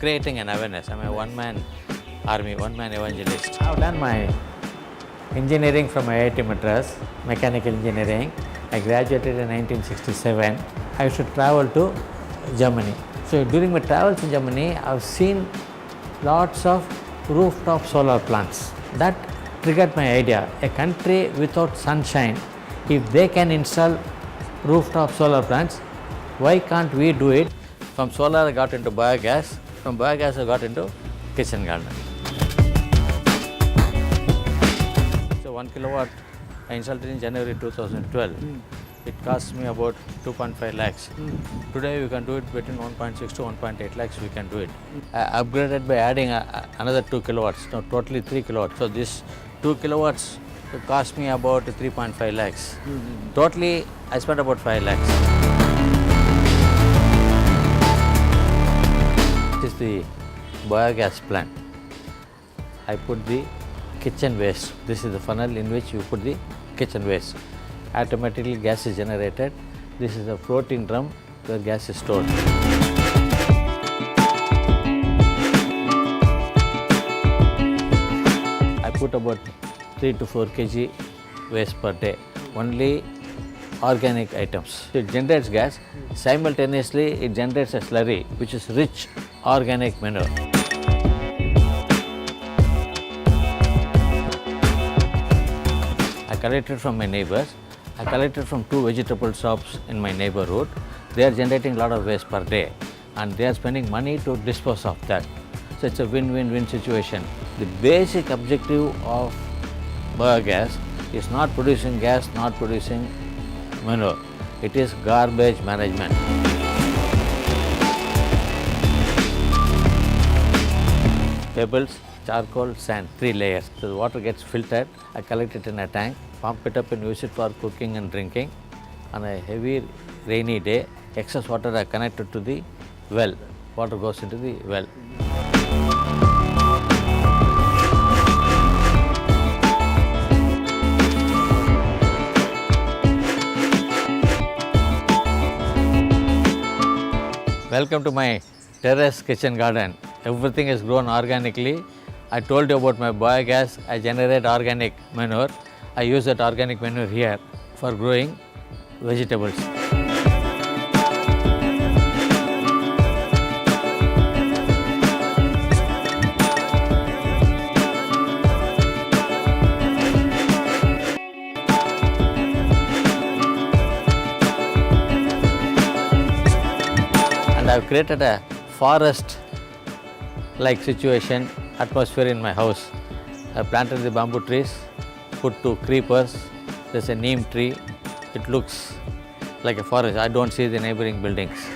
creating an awareness. I'm a one-man army, one-man evangelist. I've done my engineering from IIT Madras, mechanical engineering. I graduated in 1967. I used to travel to Germany. So during my travels in Germany, I've seen lots of rooftop solar plants. That triggered my idea. A country without sunshine, if they can install rooftop solar plants, why can't we do it? From solar I got into biogas, from biogas I got into kitchen garden. So 1 kilowatt I installed in January 2012. It cost me about 2.5 lakhs. Today we can do it between 1.6 to 1.8 lakhs we can do it. I upgraded by adding another 2 kilowatts, no, totally 3 kilowatts. So this 2 kilowatts cost me about 3.5 lakhs. Totally I spent about 5 lakhs. This is the biogas plant. I put the kitchen waste. This is the funnel in which you put the kitchen waste. Automatically gas is generated. This is a floating drum where gas is stored. I put about 3 to 4 kg waste per day. Only organic items. It generates gas. Simultaneously, it generates a slurry which is rich organic manure. I collected from my neighbors. I collected from 2 vegetable shops in my neighborhood. They are generating a lot of waste per day and they are spending money to dispose of that. So it's a win-win-win situation. The basic objective of biogas is not producing gas, not producing manure. It is garbage management. Pebbles, charcoal, sand, 3 layers. So the water gets filtered. I collect it in a tank, pump it up and use it for cooking and drinking. On a heavy rainy day, excess water are connected to the well. Water goes into the well. Welcome to my terrace kitchen garden. Everything is grown organically. I told you about my biogas. I generate organic manure. I use that organic manure here for growing vegetables. And I've created a forest-like situation, atmosphere in my house. I planted the bamboo trees, put 2 creepers, there's a neem tree. It looks like a forest. I don't see the neighboring buildings.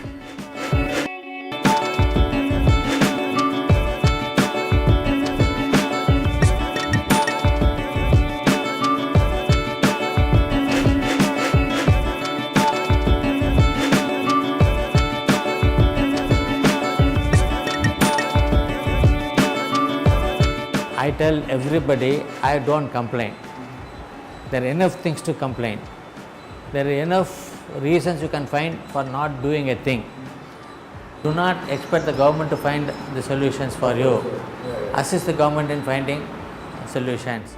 I tell everybody, I don't complain. There are enough things to complain. There are enough reasons you can find for not doing a thing. Do not expect the government to find the solutions for you. Assist the government in finding solutions.